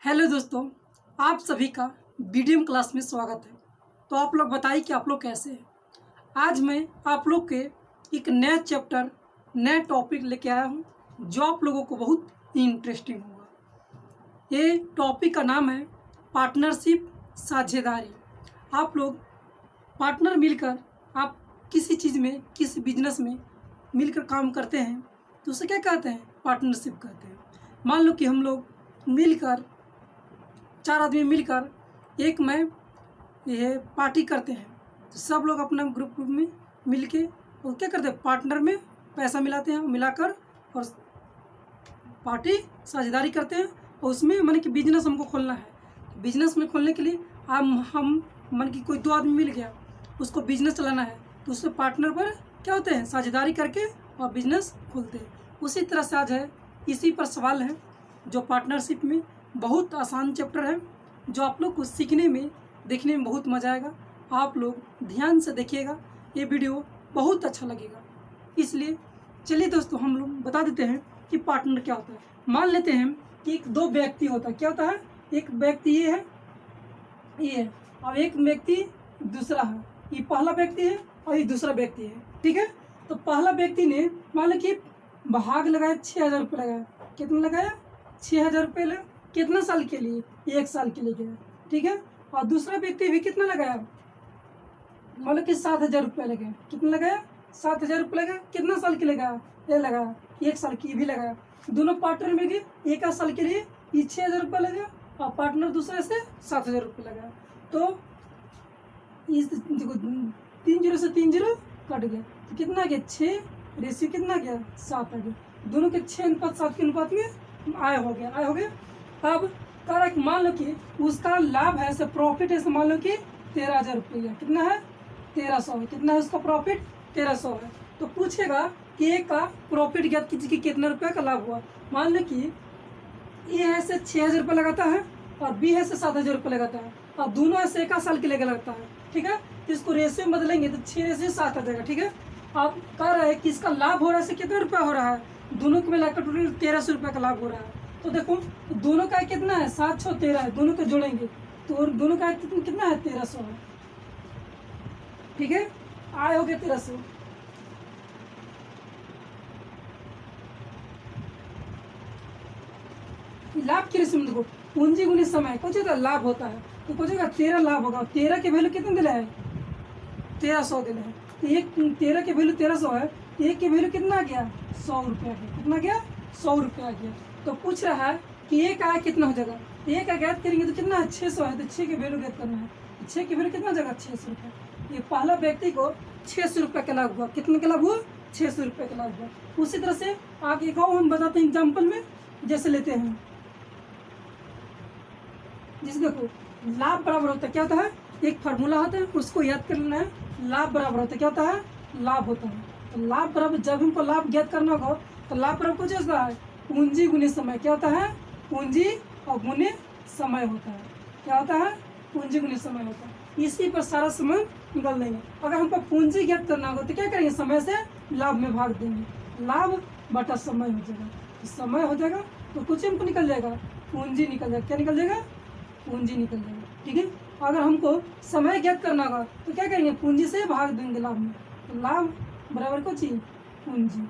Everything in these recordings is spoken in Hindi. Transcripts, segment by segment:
हेलो दोस्तों, आप सभी का बीडीएम क्लास में स्वागत है। तो आप लोग बताइए कि आप लोग कैसे हैं। आज मैं आप लोग के एक नया चैप्टर, नया टॉपिक लेके आया हूँ जो आप लोगों को बहुत इंटरेस्टिंग होगा। ये टॉपिक का नाम है पार्टनरशिप, साझेदारी। आप लोग पार्टनर मिलकर आप किसी चीज़ में, किसी बिजनेस में मिलकर काम करते हैं तो उसे क्या कहते हैं? पार्टनरशिप कहते हैं। मान लो कि हम लोग मिलकर, 4 आदमी मिलकर एक में यह पार्टी करते हैं तो सब लोग अपना ग्रुप में मिलके और क्या करते हैं? पार्टनर में पैसा मिलाते हैं, मिलाकर और पार्टी साझेदारी करते हैं। और उसमें मन कि बिजनेस हमको खोलना है। बिजनेस में खोलने के लिए हम मन कि कोई 2 आदमी मिल गया, उसको बिजनेस चलाना है तो उससे पार्टनर पर क्या होते हैं? साझेदारी करके और बिजनेस खोलते हैं। उसी तरह से आज है, इसी पर सवाल है जो पार्टनरशिप में बहुत आसान चैप्टर है, जो आप लोग को सीखने में, देखने में बहुत मज़ा आएगा। आप लोग ध्यान से देखिएगा, ये वीडियो बहुत अच्छा लगेगा। इसलिए चलिए दोस्तों, हम लोग बता देते हैं कि पार्टनर क्या होता है। मान लेते हैं कि 2 व्यक्ति होता है। क्या होता है? एक व्यक्ति ये है, ये है, और एक व्यक्ति दूसरा है। ये पहला व्यक्ति है और ये दूसरा व्यक्ति है। ठीक है। तो पहला व्यक्ति ने मान लो कि भाग लगाया, 6,000 रुपये लगाया। कितना लगाया? 6,000 रुपये लगा। कितना साल के लिए? 1 साल के लिए गया। ठीक है। और दूसरा व्यक्ति भी कितना लगाया? मान लो कि 7,000 रुपये लगाया। कितना लगाया? 7,000 रुपये लगाया। कितना साल के लिए लगाया? ये लगाया 1 साल की भी लगाया। दोनों पार्टनर में गए, 1 साल के लिए ये 6,000 रुपये लगाया और पार्टनर दूसरे से 7,000 रुपये लगाया। तो इस देखो 3 जीरो से 3 जीरो कट गया तो कितना आ गया? 6 रेशियो कितना गया? 7 आ गया। दोनों के 6:7 के अनुपात में आय हो गया। अब करेक्ट मान लो कि उसका लाभ है, ऐसे प्रॉफिट है, मान लो कि 13,000 रुपये। कितना है? 1,300 है। कितना है उसका प्रॉफिट? 1,300 है। तो पूछेगा कि ए का प्रॉफिट ज्ञात कीजिए कि कितना रुपये का लाभ हुआ। मान लो कि ए है से 6,000 रुपये लगाता है और बी है से 7,000 रुपये लगाता है और दोनों ऐसे 1 साल के लिए लगता है। ठीक है। तो इसको रेशियो में बदलेंगे तो 6 रेशियो 7 आ जाएगा। ठीक है। अब कह रहा है कि इसका लाभ हो रहा है से कितना रुपया हो रहा है? दोनों को मिलाकर टोटल 1,300 रुपये का लाभ हो रहा है। तो देखो दोनों का कितना है? 7 6 13 है। दोनों को जोड़ेंगे तो दोनों का कितना है? 1,300 है। ठीक है। आय हो गया 1,300। लाभ की रेशियो में देखो, पूंजी गुनी समय कुछ होता है, लाभ होता है तो कुछ होगा 13 लाभ होगा। 13 के वैल्यू कितने दिला है? 1,300 दिला है। तो एक 13 के वैल्यू 1,300 है, एक के वैल्यू कितना आ गया? 100 रुपया गया। कितना गया? 100 रुपया आ गया। तो पूछ रहा है कि एक आय कितना हो जाएगा? एक का ज्ञात करेंगे तो कितना है? 600 है। तो 6 के वैल्यू ज्ञात करना है। 6 के वैल्यू कितना हो जाएगा? 600 रुपये। ये पहला व्यक्ति को 600 रुपये का लाभ हुआ। कितने का लाभ हुआ? 600 रुपये का लाभ हुआ। उसी तरह से आगे एक और हम बताते हैं एग्जाम्पल में। जैसे लेते हैं, जिस देखो लाभ बराबर होता है, क्या होता है? एक फार्मूला होता है, उसको याद कर लेना है। लाभ बराबर होता है, क्या होता है? लाभ होता है। तो लाभ बराबर, जब हमको लाभ ज्ञात करना होगा तो लाभ बराबर कुछ होता है? पूंजी गुने समय। क्या होता है? पूंजी और गुने समय होता है। क्या होता है? पूंजी गुने समय होता है। इसी पर सारा समय निकाल देंगे। अगर हमको पूंजी ज्ञात करना होगा तो क्या करेंगे? समय से लाभ में भाग देंगे। लाभ बटा समय हो जाएगा। तो समय हो जाएगा तो कुछ हमको निकल जाएगा, पूंजी निकल जाएगा। क्या निकल जाएगा? पूंजी निकल जाएगा। ठीक है। अगर हमको समय ज्ञात करना होगा तो क्या करेंगे? पूंजी से भाग देंगे लाभ में। तो लाभ बराबर कुछ ही पूंजी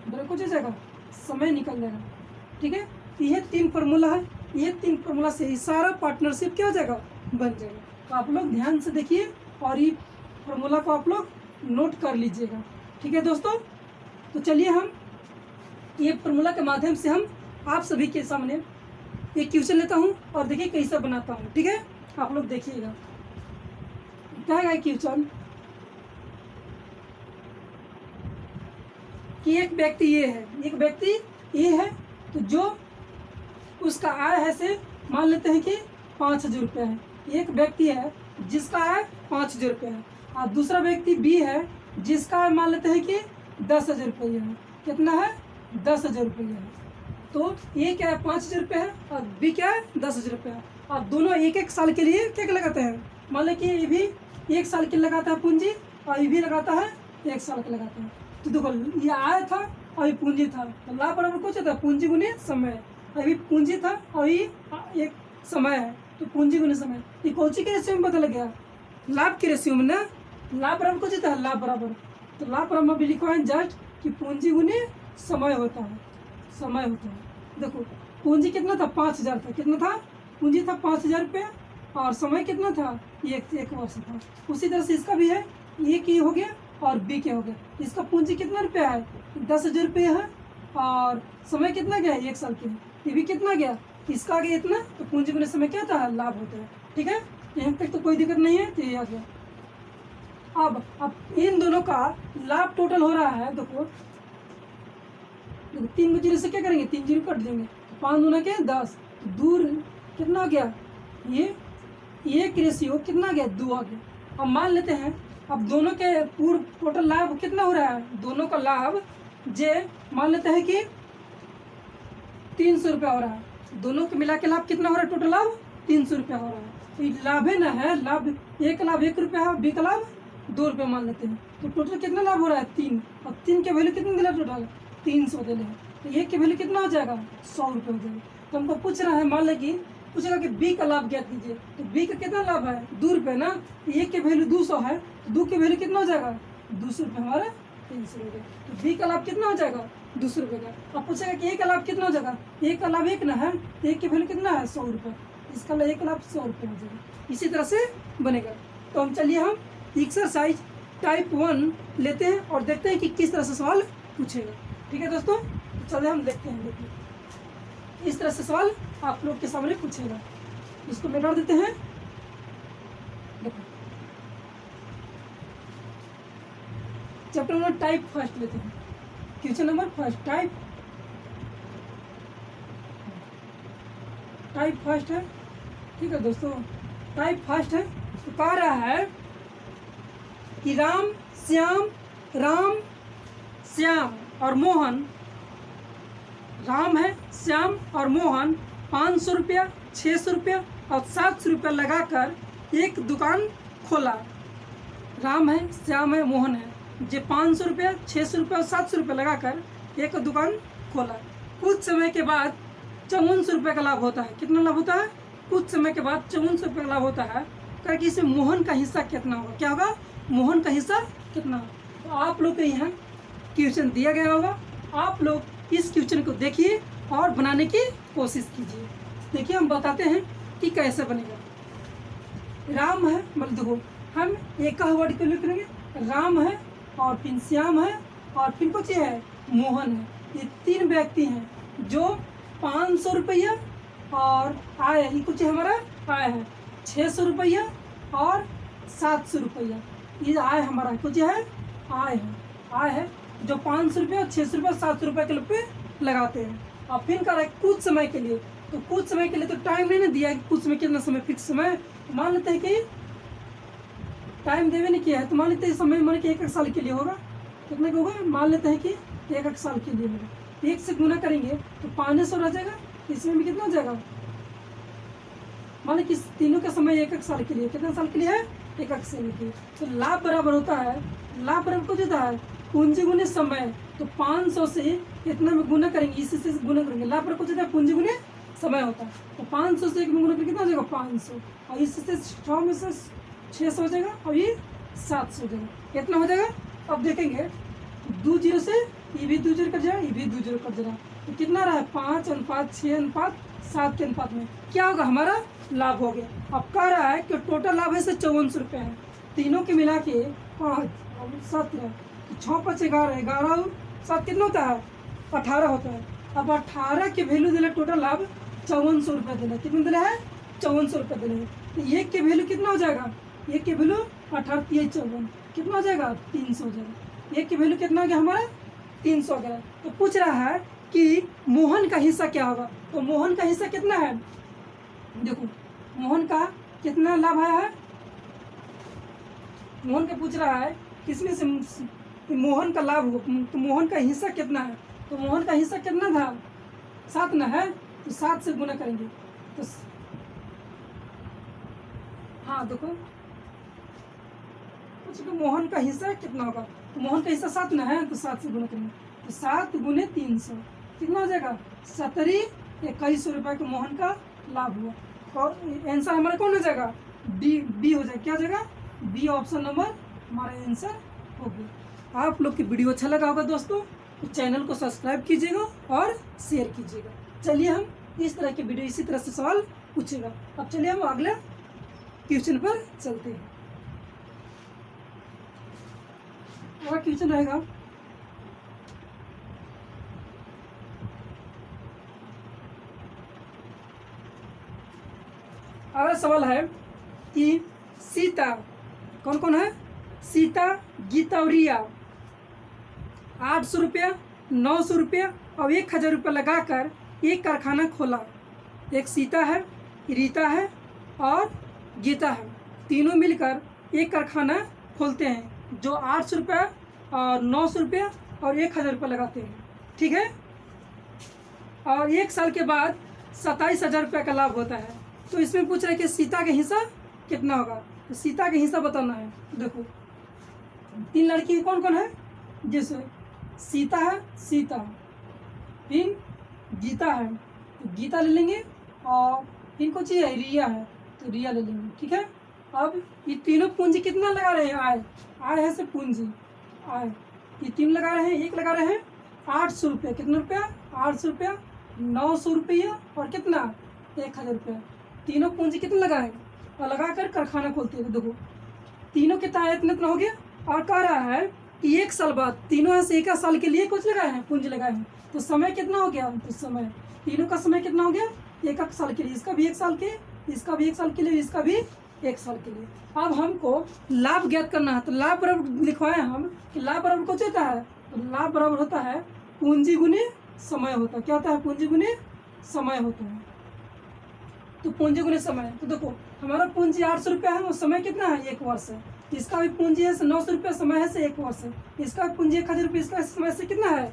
बराबर कुछ हो जाएगा, समय निकल जाएगा। ठीक है। यह 3 फार्मूला है। ये 3 फार्मूला से ही सारा पार्टनरशिप क्या हो जाएगा? बन जाएगा। तो आप लोग ध्यान से देखिए और ये फार्मूला को आप लोग नोट कर लीजिएगा। ठीक है दोस्तों। तो चलिए हम ये फार्मूला के माध्यम से हम आप सभी के सामने एक क्वेश्चन लेता हूँ और देखिए कैसे बनाता हूँ। ठीक है। आप लोग देखिएगा क्या है क्वेश्चन कि एक व्यक्ति ये है, एक व्यक्ति ये है, तो जो उसका आय है से मान लेते हैं कि 5,000 रुपये है। एक व्यक्ति है जिसका आय 5,000 रुपये है और दूसरा व्यक्ति बी है जिसका आय मान लेते हैं कि 10,000 रुपये है। कितना है? 10,000 रुपये है। तो ये क्या है? 5,000 रुपये है और बी क्या है? 10,000 रुपये है। और दोनों 1 साल के लिए क्या लगाते हैं? मान लो कि ये भी 1 साल के लगाता है पूंजी और ये भी लगाता है 1 साल के लगाता है। तो देखो ये आय था और ये पूंजी था। तो लाभ बराबर कुछ होता है? पूंजी गुने समय। अभी पूंजी था, अभी एक समय है, तो पूंजी गुने समय, ये कौन सी के रेशियो में पता लग गया? लाभ के रेशियो में ना। लाभ बराबर कौन सी था? लाभ बराबर, तो लाभ बराबर अभी लिखवा है जस्ट कि पूंजी गुने समय होता है, समय होता है। देखो पूंजी कितना था? 5,000 था। कितना था? पूंजी था 5,000 रुपया, और समय कितना था? एक वर्ष था। उसी तरह से इसका भी है, ए की हो गया और बी के हो गया। इसका पूंजी कितना रुपया है? 10,000 रुपये है, और समय कितना गया? 1 साल के है। ये भी कितना गया? इसका आ गया इतना, तो पूंजी गुने समय क्या होता है? लाभ होता है। ठीक है, यहाँ तक तो कोई दिक्कत नहीं है, तो ये आ गया। अब इन दोनों का लाभ टोटल हो रहा है। देखो 3 जीरो से क्या करेंगे? 3 जीरो कट देंगे, 5 दूना के 10, दूर कितना आ गया? ये एक रेशियो कितना आ गया? 2 आ गया। अब मान लेते हैं, अब दोनों के पूर्ण टोटल लाभ कितना हो रहा है? दोनों का लाभ जे मान लेते हैं कि 300 रुपया हो रहा है। दोनों के मिला के लाभ कितना हो रहा है? टोटल लाभ 300 रुपया हो रहा है। तो ये लाभ है ना, है लाभ, ए का लाभ 1 रुपया है, बी का लाभ 2 रुपये मान लेते हैं, तो टोटल कितना लाभ हो रहा है? 3। और 3 के वैल्यू कितने दिला? टोटल 300 दिले हैं, तो ए के वैल्यू कितना हो जाएगा? 100 रुपये हो जाएगा। तो हमको पूछ रहा है, मान लेकिन पूछेगा कि बी का लाभ ज्ञात कीजिए, तो बी का कितना लाभ है? 2 रुपये ना, ए के वैल्यू 200 है, तो 2 के वैल्यू कितना हो जाएगा? 200 रुपये, हमारा 300 रुपये। तो बी का लाभ कितना हो जाएगा? 200 रुपये का। अब पूछेगा कि ए का लाभ कितना हो जाएगा? ए का लाभ 1 ना है, ए के वैल्यू कितना है? 100 रुपये, इसका लाभ 1 लाभ 100 रुपये हो जाएगा। इसी तरह से बनेगा। तो हम चलिए हम एक्सरसाइज टाइप 1 लेते हैं और देखते हैं कि किस तरह से सवाल पूछेगा। ठीक है दोस्तों, तो चलिए हम देखते हैं। देखिए इस तरह से सवाल आप लोग के सामने पूछेगा। इसको मिटा देते हैं। देखो चैप्टर नंबर टाइप फर्स्ट लेते हैं। Question number first type first है। ठीक है दोस्तों, टाइप फर्स्ट है। तो कह रहा है कि राम श्याम और मोहन, राम है, श्याम और मोहन 500 रुपया, 600 रुपया और 700 रुपया लगाकर एक दुकान खोला। राम है, श्याम है, मोहन है, जो 500 रुपया, 600 रुपया और 700 रुपया लगाकर एक दुकान खोला। कुछ समय के बाद 5400 रुपये का लाभ होता है। कितना लाभ होता है? कुछ समय के बाद 5400 रुपये का लाभ होता है। करके इसमें मोहन का हिस्सा कितना होगा? क्या होगा? मोहन का हिस्सा कितना? तो आप लोग के यहाँ क्वेश्चन दिया गया होगा, आप लोग इस क्वेश्चन को देखिए और बनाने की कोशिश कीजिए। देखिए हम बताते हैं कि कैसे बनेगा। राम है, मतलब देखो हम एक का वर्ड क्यों लिख लेंगे? राम है और फिर श्याम है और फिर कुछ है मोहन है। ये 3 व्यक्ति हैं जो 500 रुपया और आय, ये कुछ हमारा आय है 600 रुपया और 700 रुपया। ये आय हमारा कुछ है आय है जो 500 रुपये, 600 रुपये, 700 रुपये के पे लगाते हैं। और फिर कर रहा है कुछ समय के लिए, तो कुछ समय के लिए तो टाइम नहीं ना दिया है कि कुछ समय कितना समय फिक्स समय। तो मान लेते हैं कि टाइम देवे नहीं किया है, तो मान लेते हैं समय मान के 1 साल के लिए होगा। कितने का होगा? मान लेते हैं कि 1 साल के लिए होगा। 1 से गुना करेंगे तो 500 रह जाएगा। इसमें भी कितना हो जाएगा? मान ली कि तीनों का समय 1 साल के लिए, कितना साल के लिए है? 1 साल के लिए। तो लाभ बराबर होता है, लाभ बराबर कुछ होता है पूंजी गुने समय। तो 500 से इतना में गुना करेंगे, इसी से गुना करेंगे, लाभ बराबर कुछ होता है पूंजी गुने समय होता है। तो 500 से 1 में गुना करके कितना हो जाएगा? 500, और इससे 6 में से 600 हो जाएगा और ये 700 हो जाएगा। कितना हो जाएगा? अब देखेंगे 2 जीरो से ये भी 2 जीरो कट जाएगा, ये भी 2 जीरो कट जाएगा, तो कितना रहा है? 5:6:7 के अनुपात में क्या होगा? हमारा लाभ हो गया। अब कह रहा है कि टोटल लाभ है 5400 रुपये है। तीनों के मिला के 5 और 17, 6 5 11, 11 और 7 कितना होता है? 18 होता है। अब 18 के वैल्यू दिला, टोटल लाभ 5400 रुपये दिला। कितना दिला है? 5400 रुपये दिला है। तो एक के वैल्यू कितना हो जाएगा? एक के वैल्यू 18 3 54 कितना हो जाएगा? 300 हो जाएगा। एक के वैल्यू कितना हो गया हमारा? 300 हो गया। तो पूछ रहा है कि मोहन का हिस्सा क्या होगा? तो मोहन का हिस्सा कितना है? देखो मोहन का कितना लाभ आया है? मोहन का पूछ रहा है किसमें से मोहन का लाभ हो, तो मोहन का हिस्सा कितना है? तो मोहन का हिस्सा कितना था? 7 ना है, तो 7 से गुना करेंगे तो हाँ देखो कुछ तो मोहन का हिस्सा कितना होगा? तो मोहन का हिस्सा 7 ना है, तो 7 से गुना करेंगे तो 7 गुने 300 कितना हो जाएगा? 17 2100 रुपये का मोहन का लाभ हुआ। और आंसर हमारा कौन हो जाएगा? बी हो जाएगा। क्या हो जाएगा? बी ऑप्शन नंबर हमारा आंसर हो गया। आप लोग की वीडियो अच्छा लगा होगा दोस्तों, तो चैनल को सब्सक्राइब कीजिएगा और शेयर कीजिएगा। चलिए हम इस तरह की वीडियो इसी तरह से सवाल पूछेगा। अब चलिए हम अगले क्वेश्चन पर चलते हैं। अगला क्वेश्चन रहेगा, अगला सवाल है कि सीता, कौन कौन है? सीता, गीता और रिया 800 रुपया, 900 रुपया और 1000 रुपया लगाकर एक कारखाना खोला। एक सीता है, रीता है और गीता है, तीनों मिलकर एक कारखाना खोलते हैं जो 800 रुपया और 900 रुपया और 1000 रुपया लगाते हैं। ठीक है। और 1 साल के बाद 27,000 रुपया का लाभ होता है। तो इसमें पूछ रहा है कि सीता का हिस्सा कितना होगा। तो सीता का हिस्सा बताना है। देखो 3 लड़की कौन कौन है? जैसे सीता है, सीता, फिर गीता है तो गीता ले लेंगे, और इनको चाहिए रिया है तो रिया ले लेंगे। ठीक है। अब ये तीनों पूंजी कितना लगा रहे हैं? आय है से पूंजी आय, ये 3 लगा रहे हैं। एक लगा रहे हैं 800 रुपया। कितना रुपया? 800 रुपया, 900 रुपया और कितना? 1000 रुपया। तीनों पूंजी कितना लगाए और लगा कर कारखाना खोलते हैं। देखो तीनों के तहत इतना हो गया। और कह रहा है कि 1 साल बाद तीनों से 1 साल के लिए कुछ लगाए हैं, पूंजी लगाए हैं। तो समय कितना हो गया? तो समय, तीनों का समय कितना हो गया? 1 साल के लिए। इसका भी 1 साल के, इसका भी 1 साल के लिए, इसका भी 1 साल के लिए। अब हमको लाभ ज्ञात करना है। तो लाभ बराबर लिखवाए हम कि लाभ बराबर कुछ होता है। तो लाभ बराबर होता है पूंजी गुने समय होता है। क्या होता है? पूंजी गुने समय होता है। तो पूंजी गुने समय, तो देखो हमारा पूंजी 800 रुपया है और समय कितना है? 1 वर्ष है। इसका भी पूंजी है 900 रुपया, समय है से 1 वर्ष है। इसका पूंजी 1000 रुपया, इसका समय से कितना है?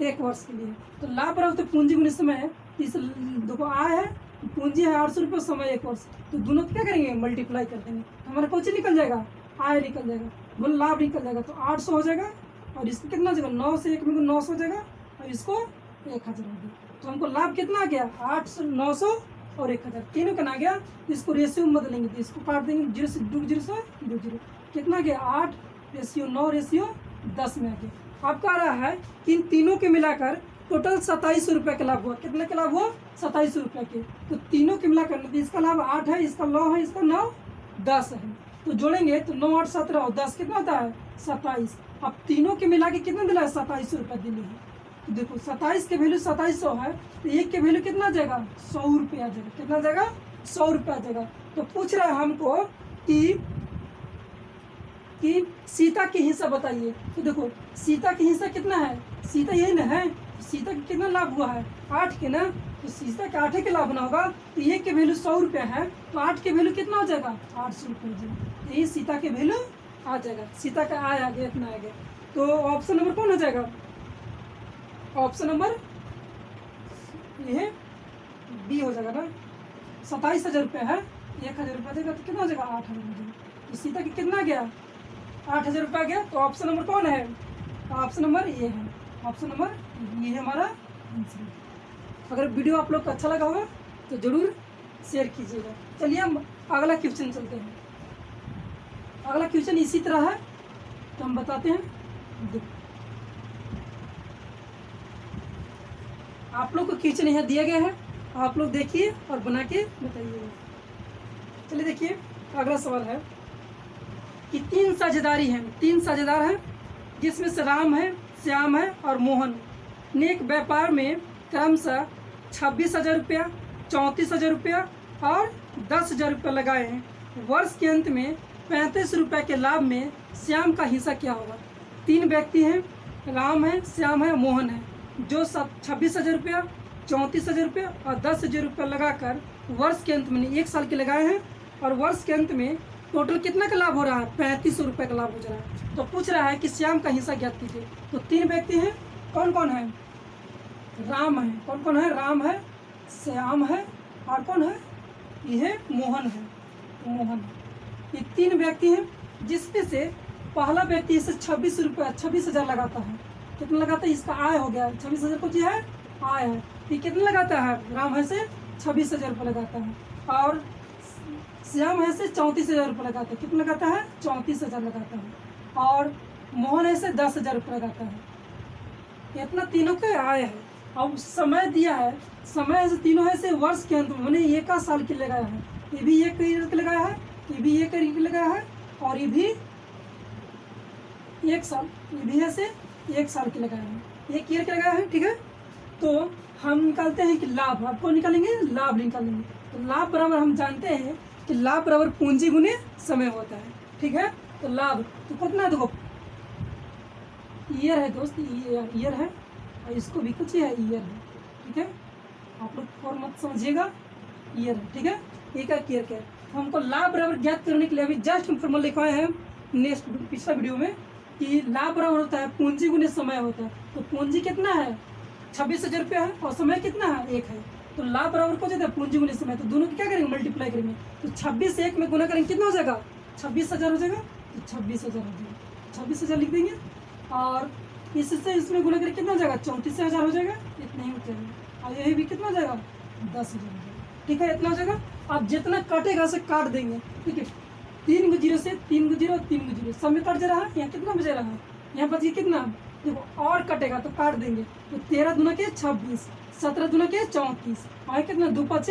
1 वर्ष के लिए। तो लाभ बराबर तो पूंजी गुने समय है। इस देखो आय है, पूंजी है 800 रुपया, समय 1 वर्ष। तो दोनों क्या करेंगे? मल्टीप्लाई कर देंगे। तो हमारा कौन निकल जाएगा? आय निकल जाएगा, बोल लाभ निकल जाएगा। तो 800 हो जाएगा और इसको कितना हो जाएगा? 9 से 1 में 900 हो जाएगा और इसको 1000 हो गया। तो हमको लाभ कितना आ गया? 800, 900 और 1000, तीनों का ना गया। इसको रेशियो में बदलेंगे तो इसको काट देंगे 0 से 2 0 से 2 0। कितना गया? 8 रेशियो 9 रेशियो 10 में आ गया। अब कह रहा है कि इन तीनों के मिलाकर टोटल 2700 रुपये का लाभ हुआ। कितना का लाभ हुआ? 2700 रुपये के। तो तीनों के मिलाकर तो इसका लाभ 8 है, इसका 9 है, इसका 9 10 है। तो जोड़ेंगे तो 9 8 17 और 10 कितना होता है? 27। अब तीनों के मिला के कितना दिला है? 2700 रुपये दिले है। तो देखो 27 के वैल्यू 2700 है तो 1 के वैल्यू कितना आ जाएगा? 100 रुपये आ जाएगा। कितना आ जाएगा? 100 रुपये आ जाएगा। तो पूछ रहा है हमको कि सीता के हिस्सा बताइए। तो देखो सीता के हिस्सा कितना है? सीता यही ना है। सीता का कितना लाभ हुआ है? 8 के ना। तो सीता के 8 के लाभ ना होगा। तो 1 के वैल्यू 100 रुपये है तो 8 के वैल्यू कितना हो जाएगा? 800 रुपये हो जाएगा। यही सीता के वैल्यू आ जाएगा। सीता का आय आ गया, इतना आ गया। तो ऑप्शन नंबर कौन हो जाएगा? ऑप्शन नंबर ये बी हो जाएगा ना। 27,000 रुपये है, 1000 रुपये देगा तो कितना हो जाएगा? 8,000 हो जाएगा। तो सीता की कितना गया? 8,000 रुपया गया। तो ऑप्शन नंबर कौन है? ऑप्शन नंबर ये है। ऑप्शन नंबर ये है हमारा आंसर। अगर वीडियो आप लोग को अच्छा लगा होगा तो ज़रूर शेयर कीजिएगा। चलिए हम अगला क्वेश्चन चलते हैं। अगला क्वेश्चन इसी तरह है तो हम बताते हैं। आप लोग को क्वेश्चन यहाँ दिया गया है, आप लोग देखिए और बना के बताइएगा। चलिए देखिए अगला सवाल है कि 3 साझेदारी हैं, 3 साझेदार हैं जिसमें से राम है, श्याम है और मोहन ने एक व्यापार में क्रमशः 26,000 रुपया, 34,000 रुपया और 10,000 रुपया लगाए हैं। वर्ष के अंत में 35 रुपये के लाभ में श्याम का हिस्सा क्या होगा? 3 व्यक्ति हैं, राम है, श्याम है, मोहन है, जो 26,000 रुपया, 34,000 रुपया और 10,000 रुपया लगाकर वर्ष के अंत में 1 साल के लगाए हैं और वर्ष के अंत में टोटल कितना का लाभ हो रहा है? 3500 रुपये का लाभ हो रहा है। तो पूछ रहा है कि श्याम का हिस्सा ज्ञात कीजिए। तो 3 व्यक्ति हैं, कौन कौन है? राम है, कौन कौन है? राम है, श्याम है और कौन है? यह मोहन है। मोहन, ये 3 व्यक्ति हैं जिसमें से पहला व्यक्ति इसे 26,000 लगाता है। कितना लगाता है? इसका आय हो गया 26,000 कुछ है आय है। ये कितना लगाता है? राम है से 26,000 रुपये लगाता है, और श्याम है से 34,000 रुपये लगाता है। कितना लगाता है? 34,000 लगाता है, और मोहन है से 10,000 रुपये लगाता है। इतना तीनों के आय है। अब समय दिया है, समय से तीनों है से वर्ष के अंत में, मैंने एक साल के लगाया है, ये भी एक के लगाया है, ये भी एक के लगाया है, और ये भी 1 साल, ये भी है से 1 साल के लगाया है, एक ईयर के लगाया है। ठीक है, तो हम निकालते हैं कि लाभ, आपको निकालेंगे लाभ निकालेंगे। तो लाभ बराबर हम जानते हैं कि लाभ बराबर पूंजी गुने समय होता है। ठीक है, तो लाभ तो कितना, देखो ईयर है दोस्त, ईयर है, और इसको भी कुछ है, ईयर है। ठीक है, आप लोग और मत समझिएगा, ईयर है। ठीक है, एक ईयर का। तो हमको लाभ बराबर ज्ञात करने के लिए अभी जस्ट हम फॉर्मूला लिखवाए हैं नेक्स्ट पिछला वीडियो में कि लाभ बराबर होता है पूंजी गुने समय होता है। तो पूंजी कितना है? 26,000 रुपया है, और समय कितना है? 1 है। तो लाभ बराबर को जाता है पूंजी गुने समय, तो दोनों को क्या करेंगे? मल्टीप्लाई करेंगे। तो 26 1 में गुना करेंगे, कितना हो जाएगा? 26,000 हो जाएगा। तो 26,000 हो जाएगा, 26,000 लिख देंगे, और इससे इसमें गुना करके कितना हो जाएगा? 34,000 हो जाएगा, इतना ही हो जाएगा। और यही भी कितना हो जाएगा? 10,000 हो जाएगा। ठीक है, इतना हो जाएगा। अब जितना कटेगा उसे काट देंगे। ठीक है, 3 को 0 से 3 को 0 3 को 0 सब में कट जा रहा है। यहाँ कितना बचा रहा है? यहाँ बच गया कितना? देखो, और कटेगा तो काट देंगे। तो 13 दूना के 26, 17 दूना के 34, और कितना? 2 5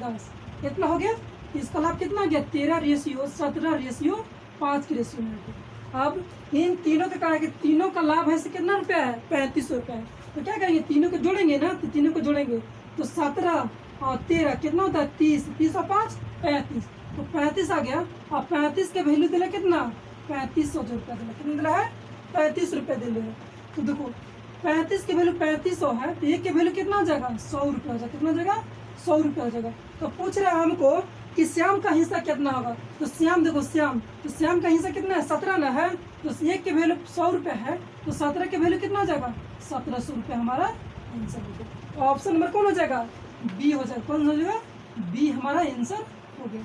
10, इतना हो गया। इसका लाभ कितना हो गया? 13:17:5 के रेशियो में। अब इन तीनों के कारण तीनों का लाभ है से कितना रुपया है? 3500 रुपया है। तो क्या करेंगे? तीनों को जोड़ेंगे ना, तो तीनों को जोड़ेंगे तो 17 और 13 कितना होता है? 30, 30 और 5 35, तो 35 आ गया। और 35 के वैल्यू दिला कितना? 3500 रुपया दिला। कितना दिला है? 35 रुपये दिले है। तो देखो 35 के वैल्यू 3500 है, तो एक के वैल्यू कितना हो जाएगा? 100 रुपया हो जाएगा। कितना हो जाएगा? 100 रुपया हो जाएगा। तो पूछ रहा है हमको कि श्याम का हिस्सा कितना होगा। तो श्याम, देखो श्याम, तो श्याम का हिस्सा कितना है? 17 ना है, तो एक के वैल्यू 100 रुपये है, तो 17 के वैल्यू कितना हो जाएगा? 1700 रुपये हमारा आंसर हो गया। तो ऑप्शन नंबर कौन हो जाएगा? बी हो जाएगा। कौन हो जाएगा? बी हमारा आंसर हो गया।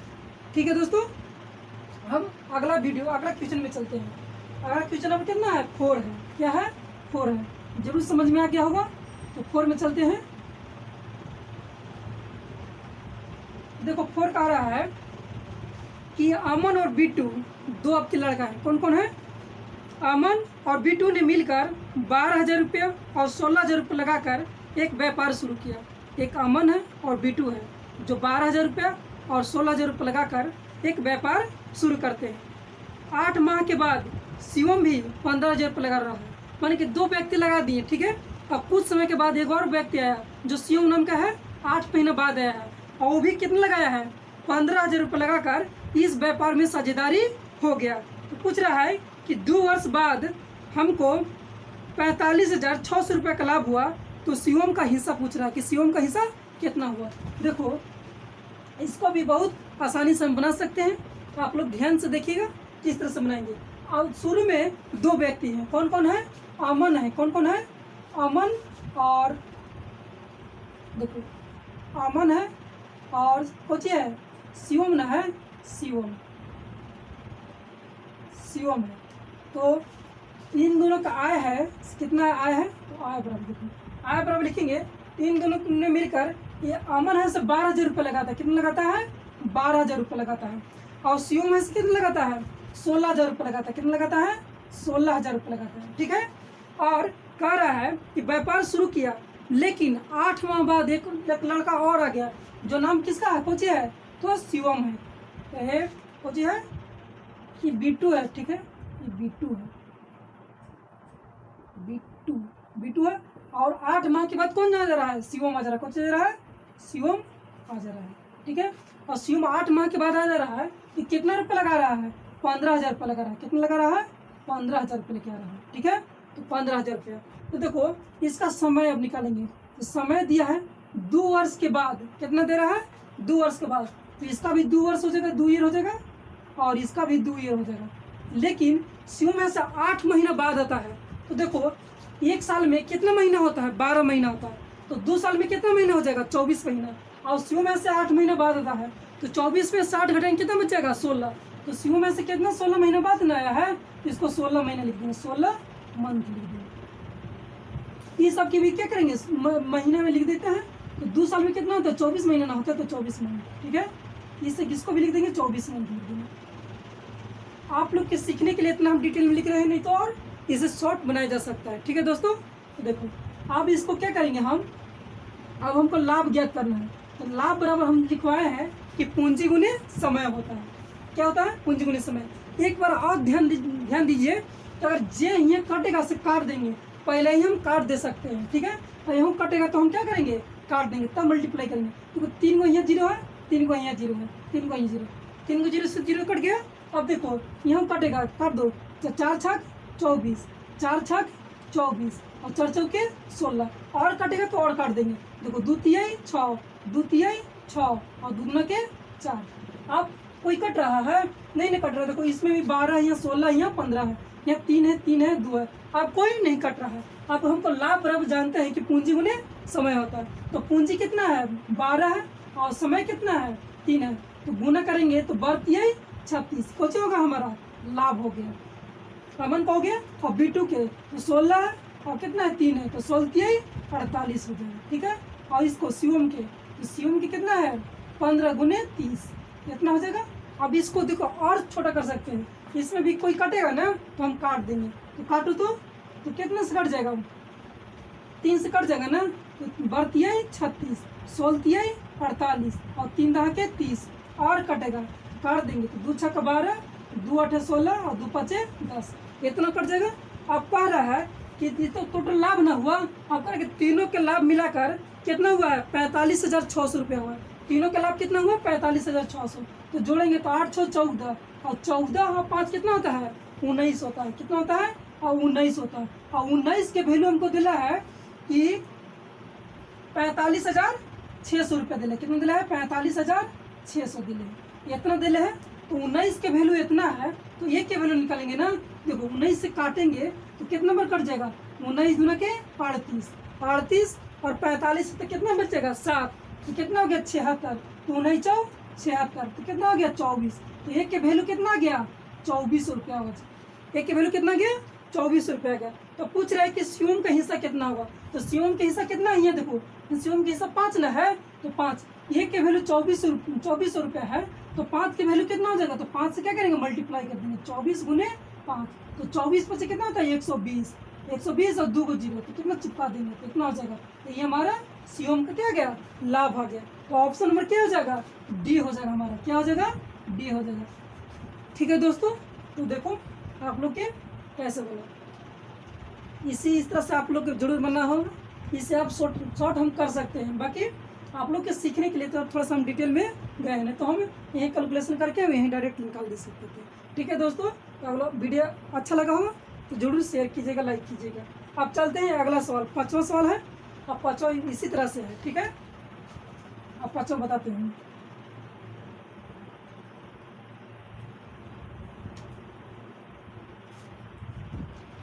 ठीक है दोस्तों, हम अगला क्वेश्चन में चलते हैं। अगला क्वेश्चन नंबर कितना है? 4 है। क्या है? 4 है। जरूर समझ में आ गया होगा। तो 4 में चलते हैं। देखो 4 कह रहा है कि अमन और बिट्टू दो आपके लड़का है। कौन कौन है? अमन और बिट्टू ने मिलकर 12,000 रुपये और 16,000 रुपये लगाकर एक व्यापार शुरू किया। एक अमन है और बिट्टू है जो 12,000 रुपये और 16,000 रुपये लगाकर एक व्यापार शुरू करते हैं। 8 माह के बाद शिवम भी 15,000 रुपये लगा रहा है। माने कि 2 व्यक्ति लगा दिए। ठीक है, अब कुछ समय के बाद एक और व्यक्ति आया जो शिवम नाम का है, 8 महीने बाद आया है, और वो भी कितना लगाया है? 15,000 रुपये लगाकर इस व्यापार में साझेदारी हो गया। तो पूछ रहा है कि 2 वर्ष बाद हमको 45,600 रुपये का लाभ हुआ, तो शिवम का हिस्सा पूछ रहा है कि शिवम का हिस्सा कितना हुआ। देखो इसको भी बहुत आसानी से हम बना सकते हैं। तो आप लोग ध्यान से देखिएगा किस तरह से बनाएंगे। अब शुरू में 2 व्यक्ति हैं। कौन कौन है? अमन है। कौन कौन है? अमन और, देखो अमन है और कौन है? शिवम ना है, शिवम है। तो इन दोनों का आय है कितना? आय है, तो आय बराबर देखो, आय बराबर लिखेंगे। इन दोनों ने मिलकर, ये अमन है से 12,000 रुपये लगाता है। कितना लगाता है? 12,000 रुपये लगाता है। और शिवम है से कितना लगाता है? 16,000 रुपये लगाता है। कितना लगाता है? 16,000 रुपये लगाता है। ठीक है, और कह रहा है कि व्यापार शुरू किया, लेकिन 8 माह बाद एक लड़का और आ गया जो नाम किसका है? कौन है? तो शिवम है। कौन है? कि बिट्टू है। ठीक है, ये बिट्टू है, बिट्टू है। और 8 माह के बाद कौन आ जा रहा है? शिवम आ जा रहा है। कौन जा रहा है? शिवम आ जा रहा है। ठीक है, और शिवम 8 माह के बाद आ जा रहा है। कि कितना रुपये लगा रहा है? 15,000 रुपये लगा रहा है। कितना लगा रहा है? 15,000 रुपये लेके आ रहा है। ठीक है, तो 15,000 रुपया। तो देखो इसका समय अब निकालेंगे। तो समय दिया है 2 वर्ष के बाद। कितना दे रहा है? 2 वर्ष के बाद। तो इसका भी 2 वर्ष हो जाएगा, 2 ईयर हो जाएगा, और इसका भी 2 ईयर हो जाएगा। लेकिन शिवम में से 8 महीना बाद आता है। तो देखो 1 साल में कितना महीना होता है? 12 महीना होता है। तो 2 साल में कितना महीना हो जाएगा? 24 महीना। और शिवम में से 8 महीना बाद आता है, तो 24 में 60 घटाएंगे कितना बचेगा? 16। तो शिवम में से कितना 16 महीना बाद ना आया है, तो इसको 16 महीना लिख देंगे, 16 मंथ लिख देंगे। ये सब की भी क्या करेंगे? महीने में लिख देते हैं, तो 2 साल में कितना होता है, 24 महीना ना होता है, तो 24 महीना, ठीक है। इससे किसको भी लिख देंगे, 24 महीना लिख देंगे। आप लोग के सीखने के लिए इतना हम डिटेल में लिख रहे हैं, नहीं तो और इसे शॉर्ट बनाया जा सकता है, ठीक है दोस्तों। तो देखो अब इसको क्या करेंगे हम, अब हमको लाभ ज्ञात करना है। तो लाभ बराबर हम लिखवाए हैं कि पूंजी गुने समय होता है। क्या होता है, पूंजी गुने समय। एक बार और ध्यान दीजिए, तो अगर जे यहाँ कटेगा से काट देंगे, पहले ही हम काट दे सकते हैं, ठीक है। और यहाँ कटेगा तो हम क्या करेंगे, काट देंगे, तब मल्टीप्लाई करेंगे। तो 3 को यहाँ 0 है, 3 को यहाँ 0 है, 3 को यहाँ 0, 3 को 0 से 0 कट गया। अब देखो यहाँ कटेगा, काट दो, 4 छक 24, 4 छक 24 और 4 चौके 16, और कटेगा तो और काट देंगे। देखो 2 तिहाई 6, 2 तिहाई 6 और 2 गुना के 4। अब कोई कट रहा है, नहीं कट रहा। देखो इसमें भी 12 है, यहाँ 16 है, यहाँ 15 है, यहाँ 3 है, 3 है, 2 है। अब कोई नहीं कट रहा है। अब हमको लाभ बराबर जानते हैं कि पूंजी गुने समय होता है। तो पूंजी कितना है, 12 है, और समय कितना है, 3 है। तो गुना करेंगे तो 12 36, कुछ होगा हमारा लाभ हो गया, कॉमन का हो गया। और B2 के तो 16 है और कितना है, 3 है, तो 16 48 हो जाएगा, ठीक है। और इसको सीओम के, तो सीओम के कितना है, 15 गुने 30, कितना हो जाएगा। अब इसको देखो और छोटा कर सकते हैं, इसमें भी कोई कटेगा ना तो हम काट देंगे। तो काटो तो कितना से कट जाएगा, 3 से कट जाएगा ना। तो 12 36, 16 48 और 3 दहा के 30, और कटेगा, काट देंगे। तो 2 छक्का 12, 2 8 16 और 2 5 10, इतना कट जाएगा। अब कह रहा है कि तो टोटल लाभ ना हुआ, अब कह तीनों के लाभ मिलाकर कितना हुआ है, 45,600 रुपया हुआ है। तीनों का लाभ कितना हुआ, 45,600। तो जोड़ेंगे तो 8 6 14 और 14 और 5 कितना होता है, 19 होता है। कितना होता है, और 19 होता है। और 19 के वैल्यू हमको दिला है कि 45,600 रुपया दिले। कितना दिला है, 45,600 दिले है, इतना दिले है। तो 19 के वैल्यू इतना है, तो एक के वैल्यू निकालेंगे ना। देखो 19 से काटेंगे तो कितना नंबर कट जाएगा, 19 गुना के 38, 38 और 45 तो कितना बचेगा, 7, तो कितना हो गया 76। तो 19 4 76, तो कितना हो गया 24। तो एक के वैल्यू कितना आ गया, 2400 रुपया हो गया। एक के वैल्यू कितना गया, 2400 रुपया गया। तो पूछ रहा है कि सीओम का हिस्सा कितना होगा। तो सीओम का हिस्सा कितना है, देखो सीओम का हिस्सा 5 ना है, तो 5। एक के वैल्यू 2400 रुपया है, तो 5 के वैल्यू कितना हो जाएगा, तो 5 से क्या करेंगे, मल्टीप्लाई कर देंगे, 24 गुने 5। तो 24 पर से कितना होता है, 120, 120 और 2 को 0, तो कितना चिपका देंगे, तो कितना हो जाएगा। तो ये हमारा सीओम का क्या गया, लाभ आ गया। तो ऑप्शन नंबर क्या हो जाएगा, डी हो जाएगा हमारा। क्या हो जाएगा, डी हो जाएगा। ठीक है दोस्तों, तो देखो आप लोग के कैसे बना, इस तरह से आप लोग को जरूर बनना होगा। इसे आप शॉर्ट हम कर सकते हैं। बाकी आप लोग के सीखने के लिए तो थोड़ा सा हम डिटेल में गए हैं, तो हम यही कैलकुलेशन करके यहीं डायरेक्ट निकाल दे सकते थे। ठीक है दोस्तों, तो अगला वीडियो अच्छा लगा होगा तो जरूर शेयर कीजिएगा, लाइक कीजिएगा। अब चलते हैं अगला सवाल, 5वां सवाल है। अब 5वां इसी तरह से है, ठीक है। अब 5वां बताते हैं।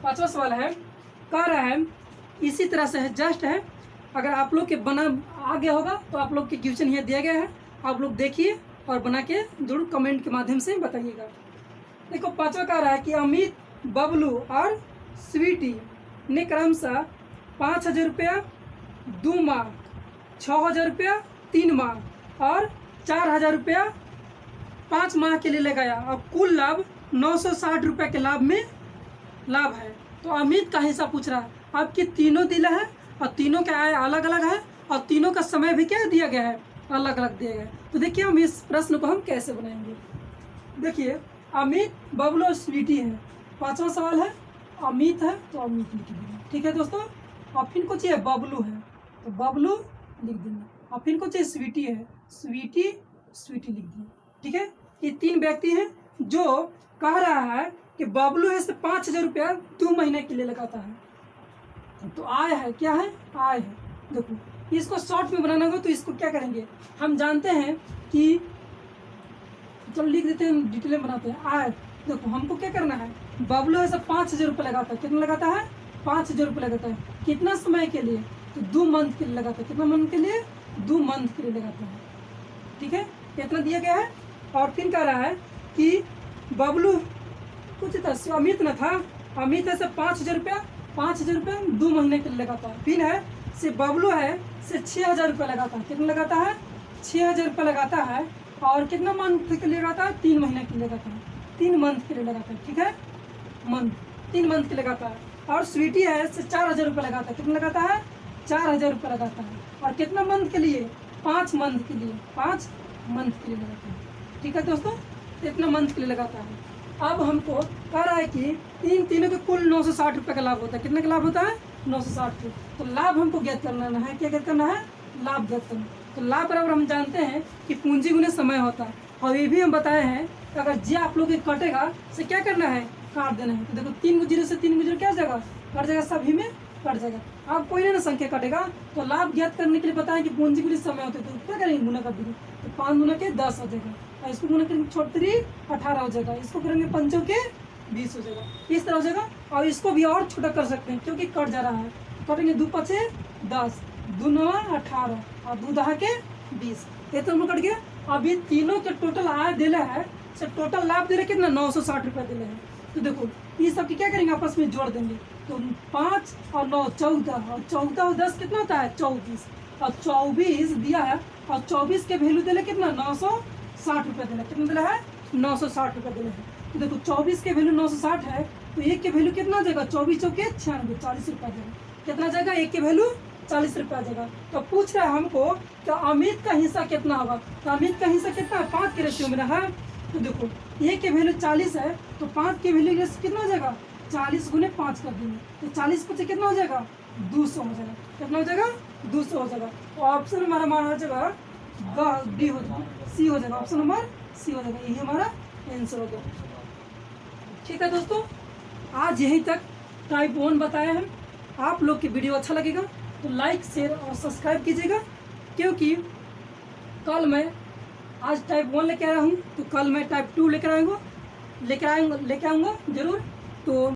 पांचवा सवाल है, कह रहा है इसी तरह से है, जस्ट है। अगर आप लोग के बना आ गया होगा तो आप लोग के क्वेश्चन यहाँ दिया गया है, आप लोग देखिए और बना के जरूर कमेंट के माध्यम से बताइएगा। देखो 5वां कह रहा है कि अमित, बबलू और स्वीटी ने क्रमशः 5,000 रुपया 2 माह, 6,000 रुपया 3 माह और 4,000 रुपया 5 माह के लिए लगाया और कुल लाभ 960 रुपये के लाभ है। तो अमित का हिस्सा पूछ रहा है। आपकी तीनों दिला है और तीनों का आय अलग अलग है और तीनों का समय भी क्या दिया गया है, अलग अलग दिया गया है। तो देखिए हम इस प्रश्न को हम कैसे बनाएंगे। देखिए अमित, बबलू और स्वीटी है। 5वां सवाल है, अमित है तो अमित लिख देंगे, ठीक है दोस्तों। और फिर को चाहिए बबलू है तो बबलू लिख देंगे, और फिर को चाहिए स्वीटी है, स्वीटी लिख देंगे, ठीक है। ये 3 व्यक्ति हैं जो कह रहा है कि बबलू है से 5,000 रुपया 2 महीने के लिए लगाता है। तो आय है, क्या है, आय है। देखो इसको शॉर्ट में बनाना होगा तो इसको क्या करेंगे, हम जानते हैं कि चलो लिख देते हैं, डिटेल में बनाते हैं। आय देखो हमको क्या करना है, बबलू है से 5,000 रुपये लगाता है। कितना लगाता है, 5,000 रुपये लगाता है। कितना समय के लिए, तो 2 मंथ के लिए लगाता है। कितना मंथ के लिए, 2 मंथ के लिए लगाता है, ठीक है। कितना दिया गया है। और फिर कह रहा है कि बबलू कुछ अमित न था, अमित है से 5,000 रुपया 2 महीने के लिए लगाता है। फिर है से बबलू है से 6,000 रुपये लगाता है। कितना लगाता है? 6,000 रुपये लगाता है। और कितना मंथ के लिए लगाता है? 3 महीने के लिए लगाता है, 3 मंथ के लिए लगाता है। ठीक है, मंथ 3 मंथ के लिए लगाता है। और स्वीटी है से 4,000 रुपये लगाता है। कितना लगाता है? 4,000 रुपये लगाता है। और कितना मंथ के लिए? 5 मंथ के लिए, 5 मंथ के लिए लगाता है। ठीक है दोस्तों, इतना मंथ के लिए लगाता है। अब हमको कह रहा है कि इन तीनों के कुल 960 रुपये का लाभ होता है। कितने का लाभ होता है? 960 रुपये। तो लाभ हमको ज्ञात करना है। क्या ज्ञात करना है? लाभ ज्ञात करना। तो लाभ बराबर हम जानते हैं कि पूंजी गुने समय होता है। और ये भी हम बताए हैं कि अगर जे आप लोग के कटेगा से क्या करना है? काट देना है। तो देखो 3 जीरो से 3 जीरो क्या हो जाएगा? कट जाएगा, सभी में कट जाएगा। अब कोई ना संख्या कटेगा। तो लाभ ज्ञात करने के लिए बताएं कि पूंजी गुने समय होते तो क्या करेंगे? गुना कर देंगे। तो 5 गुना के 10 हो जाएगा। और इसको गुना करेंगे 18 हो जाएगा। इसको करेंगे 5 के 20 हो जाएगा। इस तरह हो जाएगा। और इसको भी और छोटा कर सकते हैं क्योंकि कट जा रहा है। तो कटेंगे 2 पचे 10, 2 9 18 और 2 10 के 20। ये तो हम कट गया। अभी तीनों के टोटल आय दिले है से टोटल लाभ दे रहे कितना? 960 रुपये दिले हैं। तो देखो ये सब की क्या करेंगे? आपस में जोड़ देंगे। तो 5 और 9 14 और 14 और 10 कितना होता है? 24। और 24 दिया है। और 24 के वैल्यू दिले कितना? 960 रुपये दिले। कितना दिला है? 960 रुपये दिले हैं। तो देखो 24 के वैल्यू 960 है। तो एक के वैल्यू कितना जाएगा? 24 चौके 96, 40 रुपये जाएगा। कितना जाएगा? एक के वैल्यू 40 रुपये आ जाएगा। तो पूछ रहा है हमको कि अमित का हिस्सा कितना होगा? तो अमित का हिस्सा कितना है? 5 के रेशियो में ना है। तो देखो एक के वैल्यू 40 है। तो 5 के वैल्यू कितना हो जाएगा? 40 गुने 5 कर देंगे। तो 40 पचे कितना हो जाएगा? 200 हो जाएगा। कितना हो जाएगा? 200 हो जाएगा। तो ऑप्शन हमारा मान हो जाएगा डी हो जाएगा, सी हो जाएगा। ऑप्शन नंबर सी हो जाएगा। यही हमारा आंसर हो गया। ठीक है दोस्तों, आज यहीं तक टाइप 1 बताया हम। आप लोग की वीडियो अच्छा लगेगा तो लाइक शेयर और सब्सक्राइब कीजिएगा। क्योंकि कल मैं आज टाइप 1 लेके आया हूँ तो कल मैं टाइप 2 लेकर आऊँगा जरूर। तो